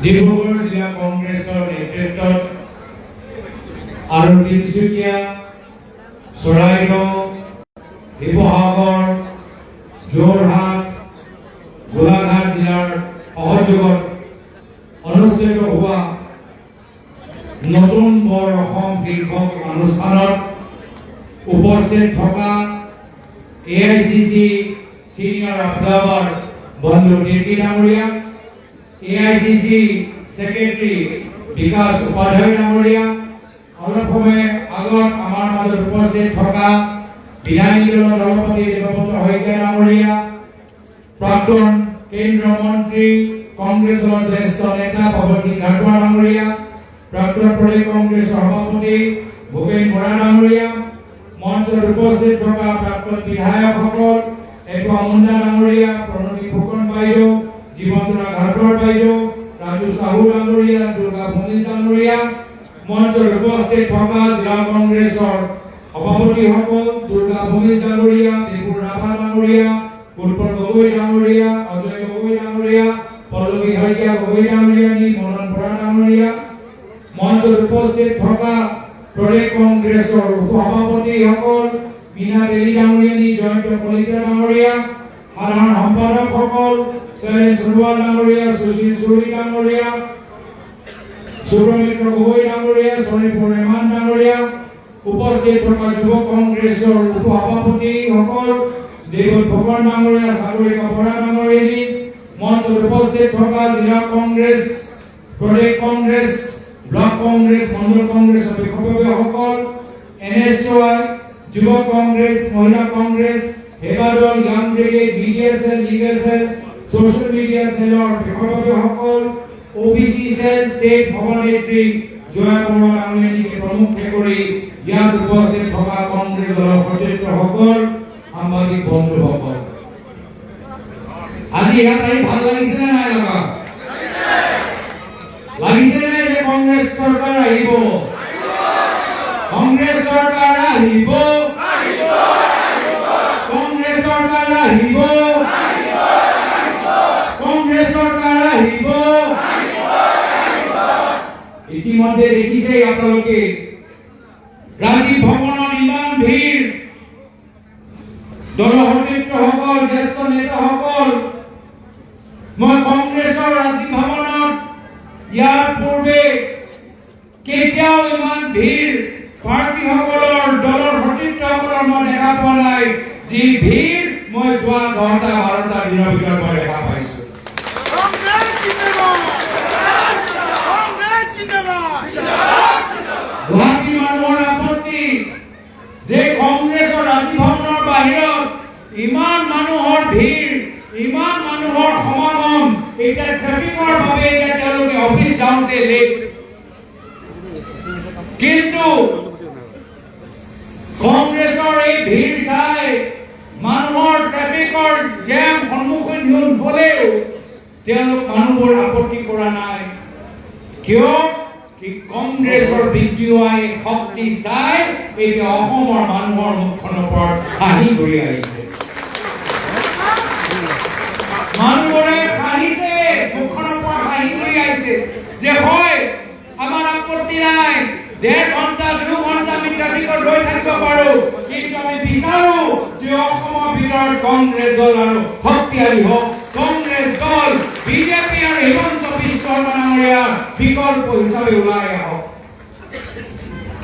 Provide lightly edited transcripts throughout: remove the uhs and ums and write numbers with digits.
ডিব্ৰুগড় জিলা কংগ্ৰেছৰ নেতৃত্বত আৰু তিনিচুকীয়া, চৰাইদেউ, শিৱসাগৰ, যোৰহাট, গোলাঘাট জিলাৰ সহযোগত অনুষ্ঠিত হোৱা নতুন বৰ অসম শীৰ্ষক অনুষ্ঠানত উপস্থিত থকা AICC সিনিয়ৰ অবজাৰভাৰ বন্ধু টিকি ডাঙৰিয়া, AICC সেক্ৰেটাৰি বিকাশ উপাধ্যায় ডাঙৰিয়া, অলপ সময় আগত আমাৰ মাজত উপস্থিত থকা বিধায়ী দলৰ সভাপতি দেৱব্ৰত শইকীয়া ডাঙৰিয়া, প্ৰাক্তন কেন্দ্ৰীয় মন্ত্ৰী কংগ্ৰেছ দলৰ জ্যেষ্ঠ নেতা পৱন সিং ঘাটোৱাল ডাঙৰিয়া, প্ৰাক্তন প্ৰদেশ কংগ্ৰেছ সভাপতি ভূপেন বৰা ডাঙৰিয়া, মঞ্চত উপস্থিত থকা প্ৰাক্তন বিধায়কসকল একো মুন্ডা ডাঙৰিয়া, প্ৰণতি ফুকন বাইদেউ, জীবন্তৰা ঘাটৰ বাইদেউ, ৰাজু সাহু ডাঙৰিয়া, দুৰ্গা ভূমিজ ডাঙৰিয়া, মঞ্চত উপস্থিত থকা জিলা কংগ্ৰেছৰ সভাপতিসকল দুৰ্গা ভূমিজ ডাঙৰিয়া, দেবুৰ ৰাভা ডাঙৰিয়া, পুষ্পল গগৈ ডাঙৰিয়া, অজয় গগৈ ডাঙৰিয়া, পল্লৱী শইকীয়া গগৈ ডাঙৰিয়া, মদন বৰা ডাঙৰিয়া, মঞ্চত উপস্থিত থকা প্ৰদেশ কংগ্ৰেছৰ উপসভাপতিসকল মীনা দেৱী ডাঙৰিয়ানী, জয়ন্ত কলিতা ডাঙৰিয়া, সাধাৰণ সম্পাদকসকল শৈলেন সোণোৱাল ডাঙৰিয়া, সুশীল চৌধুৰী ডাঙৰিয়া, সুব্ৰমিত্ৰ গগৈ ডাঙৰিয়া, শৰীফুৰ ৰহমান ডাঙৰিয়া, উপস্থিত থকা যুৱ কংগ্ৰেছৰ উপসভাপতিসকল দেৱত ফুকন ডাঙৰিয়া, সাগৰিকা বৰা ডাঙৰিয়ানী, মঞ্চত উপস্থিত থকা জিলা কংগ্ৰেছ, প্ৰদেশ কংগ্ৰেছ, ব্লক কংগ্ৰেছ, মণ্ডল কংগ্ৰেছৰ বিষয়ববীয়াসকল, NSY, যুৱ কংগ্ৰেছ, মহিলা Congress, Seva Dal, young brigade, media cell, legal cell, social media সেলৰ বিষয়ববীয়াসকল, OBC সেল, ষ্টেট সভানেত্ৰী জয়া বৰুৱা ডাঙৰীয়ানীকে প্ৰমুখ্যে কৰি ইয়াত উপস্থিত থকা কংগ্ৰেছ দলৰ সতীৰ্থসকল, সাংবাদিক বন্ধুসকল, আজি ইয়াত আহি ভাল লাগিছে নে নাই লগা? লাগিছে নে যে কংগ্ৰেছ চৰকাৰ আহিব? কংগ্ৰেছ চৰকাৰ আহিব, কংগ্ৰেছ চৰকাৰ আহিব, কংগ্ৰেছ চৰকাৰ আহিব। ইতিমধ্যে দেখিছে আপোনালোকে ৰাজীৱ ভৱনত ইমান ভিৰ, দলৰ সতীৰ্থসকল, জ্যেষ্ঠ নেতাসকল। মই কংগ্ৰেছৰ ৰাজীৱ ভৱনত ইয়াৰ পূৰ্বে কেতিয়াও ইমান ভিৰ পাৰ্টীসকলৰ, দলৰ সতীৰ্থসকলৰ মই দেখা পোৱা নাই। যি ভিৰ মই যোৱা 10-12টা দিনৰ ভিতৰত মই দেখা পাইছো। গুৱাহাটী মানুহৰ আপত্তি যে কংগ্ৰেছৰ ৰাজীৱ ভৱনৰ বাহিৰত ইমান মানুহৰ ভিৰ, ইমান মানুহৰ সমাগম, এতিয়া ট্ৰেফিকৰ বাবে এতিয়া তেওঁলোকে অফিচ যাওঁতে লেট। কিন্তু কংগ্ৰেছৰ এই ভিৰ চাই মানুহৰ ট্ৰেফিকৰ জাম সন্মুখীন হ'লেও তেওঁলোক মানুহবোৰ আপত্তি কৰা নাই। কিয়? কংগ্ৰেছৰ বিদ্ৰোহী শক্তি চাই এতিয়া অসমৰ মানুহৰ মুখখনৰ ওপৰত হাঁহি ঘূৰি আহিছে। মানুহবোৰে হাঁহিছে, মুখখনৰ ওপৰত হাঁহি ঘূৰি আহিছে যে হয় আমাৰ আপত্তি নাই, 1.5 ঘণ্টা 2 ঘণ্টা আমি ট্ৰেফিকত ৰৈ থাকিব পাৰো, কিন্তু আমি বিচাৰো যে অসমৰ ভিতৰত কংগ্ৰেছ দল আৰু শক্তিশালী হওক। কংগ্ৰেছ দল বিজেপি আৰু হিমন্ত বিশ্ব শৰ্মা ডাঙৰীয়া বিকল্প হিচাপে ওলাই আহক।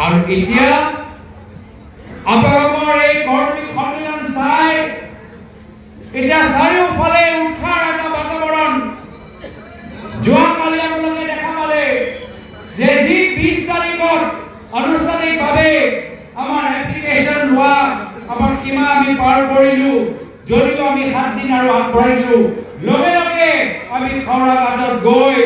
আৰু এতিয়া আপোনালোকৰ এই কৰ্মী সন্মিলন চাই এতিয়া চাৰিওফালে উৎসাহৰ এটা বাতাবৰণ। যোৱাকালি আপোনালোকে দেখা পালে যে যি 20 তাৰিখত আনুষ্ঠানিকভাৱে আমাৰ এপ্লিকেশ্যন লোৱা আমাৰ সীমা আমি পাৰ কৰিলো, যদিও আমি 7 দিন আৰু আগবঢ়াইলো, লগে লগে আমি খৰাঘাটত গৈ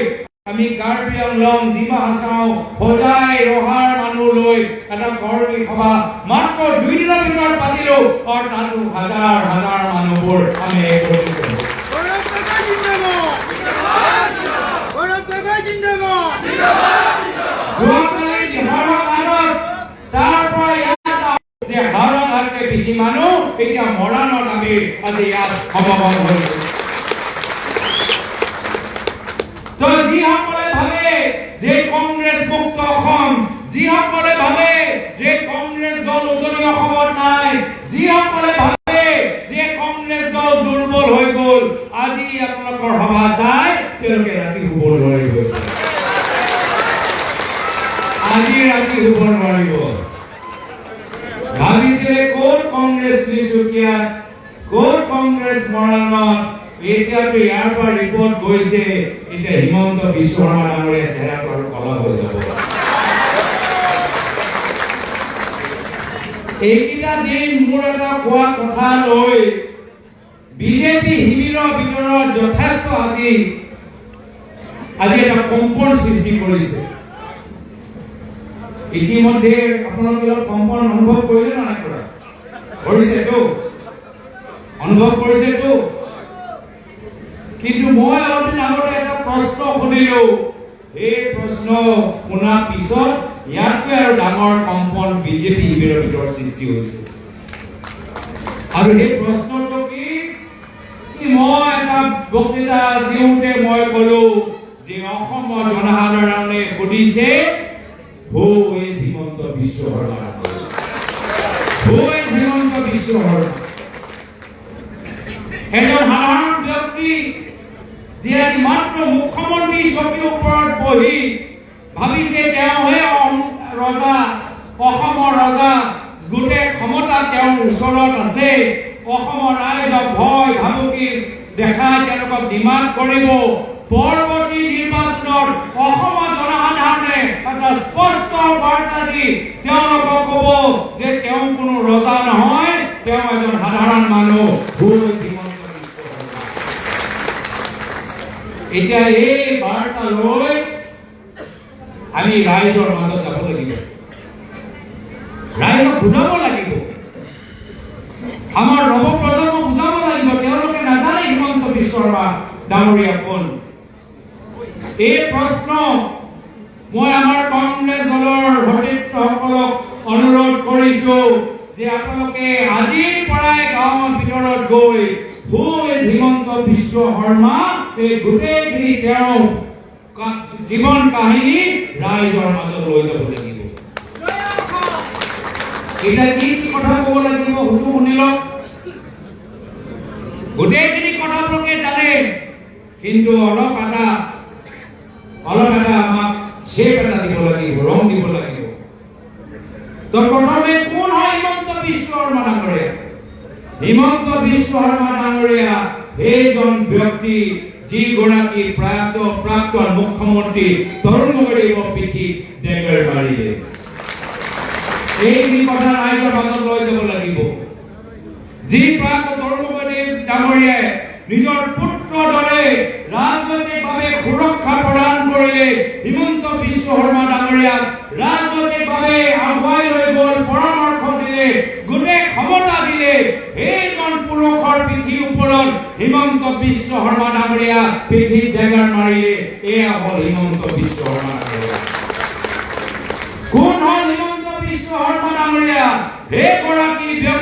আমি কাৰ্বি আংলং, ডিমা হাছাও, হোজাই, ৰহাৰ মানুহ লৈ এটা কৰ্মী সভা মাত্ৰ 2 দিনৰ ভিতৰত পাতিলো, আৰু তাতো হাজাৰ হাজাৰ মানুহবোৰ আমি একত্ৰিত হ'লো। বেছি মানুহ এতিয়া মৰাণত আমি আজি ইয়াত সমবেত হৈছো। তো যিসকলে উজনি অসমত নাই। যিসকলে ভাবে যে কংগ্ৰেছ দল দুৰ্বল হৈ গ'ল, আজি আপোনালোকৰ সভা চাই তেওঁলোকে ৰাতি শুব নোৱাৰিব। আজি ৰাতি শুব নোৱাৰিব। ভাবিছিলে ক'ত কংগ্ৰেছ তিনিচুকীয়া, ক'ত কংগ্ৰেছ মৰাণত, এতিয়াতো ইয়াৰ পৰা ৰিপৰ্ট গৈছে, এতিয়া হিমন্ত বিশ্ব শৰ্মা ডাঙৰীয়া চেহেৰাটো আৰু কলা হৈ যাব। এইকেইটা দিন মোৰ এটা কোৱা কথা লৈ বিজেপি শিবিৰৰ ভিতৰত যথেষ্ট আজি এটা কম্পন সৃষ্টি কৰিছে। ইতিমধ্যে আপোনালোকে কম্পন অনুভৱ কৰিলে নে নাই কৰা? কৰিছেতো, অনুভৱ কৰিছেতো। কিন্তু মই অলপ দিন আগতে এটা প্ৰশ্ন শুনিলো, এই প্ৰশ্ন শুনাৰ পিছত ইয়াতকৈ আৰু ডাঙৰ কম্পন বিজেপি শিবিৰৰ ভিতৰত সৃষ্টি হৈছে। আৰু সেই প্ৰশ্নটো কি, মই এটা বক্তৃতা দিওঁতে মই কলো যে অসমৰ জনসাধাৰণে সুধিছে who is Himanta Biswa Sarma, who is Himanta Biswa Sarma. এজন সাধাৰণ ব্যক্তি যে মাত্ৰ মুখ্যমন্ত্ৰী চকীৰ ওপৰত বহি ভাবিছে তেওঁহে ৰজা, অসমৰ ৰজা, গোটেই ক্ষমতা তেওঁৰ ওচৰত আছে। অসমৰ ৰাইজক ভয় ভাবুকি দেখাই তেওঁলোকক ডিমাণ্ড কৰিব। পৰৱৰ্তী নিৰ্বাচনত অসমৰ জনসাধাৰণে এটা স্পষ্ট বাৰ্তা দি তেওঁলোকক ক'ব যে তেওঁ কোনো ৰজা নহয়, তেওঁ এজন সাধাৰণ মানুহ। এতিয়া এই বাৰ্তা লৈ আমি ৰাইজৰ মাজত যাব লাগিব, ৰাইজক বুজাব লাগিব, আমাৰ নৱপ্ৰজন্ম বুজাব লাগিব। তেওঁলোকে নাজানে হিমন্ত বিশ্ব শৰ্মা ডাঙৰীয়া কোন। এই প্ৰশ্ন মই আমাৰ কংগ্ৰেছ দলৰ সতীৰ্থসকলক অনুৰোধ কৰিছো যে আপোনালোকে আজিৰ পৰাই গাঁৱৰ ভিতৰত গৈ হু ইজ হিমন্ত বিশ্ব শৰ্মা, এই গোটেইখিনি তেওঁ জীৱন কাহিনী ৰাইজৰ মাজত লৈ যাব লাগিব। এতিয়া কি কথা ক'ব লাগিব সেইটো শুনি লওক। গোটেইখিনি কথা আপোনালোকে জানে, কিন্তু অলপ এটা আমাক শ্বেপ এটা দিব লাগিব, ৰং দিব লাগিব। তো প্ৰথমে কোন হয় হিমন্ত বিশ্ব শৰ্মা ডাঙৰীয়া? হিমন্ত বিশ্ব শৰ্মা ডাঙৰীয়া সেইজন ব্যক্তি যিগৰাকী প্ৰাক্তন মুখ্যমন্ত্ৰী তৰুণ গগৈৰ পিঠিত ডেগৰ মাৰিলে। এই কথা ৰাইজৰ মাজত লৈ যাব লাগিব। যি প্ৰাক্তন তৰুণ গগৈ ডাঙৰীয়াই নিজৰ পুত্ৰৰ দৰে ৰাজনৈতিকভাৱে সুৰক্ষা প্ৰদান কৰিলে, হিমন্ত বিশ্ব শৰ্মা ডাঙৰীয়াক ৰাজনৈতিকভাৱে আগুৱাই লৈ গ'ল, পৰামৰ্শ দিলে, গোটেই ক্ষমতা দিলে। সেইজন পুৰুষৰ পিঠিৰ ওপৰত হিমন্ত বিশ্ব শৰ্মা ডাঙৰীয়া পিঠিত ডেগাৰ মাৰিলে। এয়া হ'ল হিমন্ত বিশ্ব শৰ্মা ডাঙৰীয়া। কোন হ'ল হিমন্ত বিশ্ব শৰ্মা ডাঙৰীয়া? সেইগৰাকী ব্যক্তি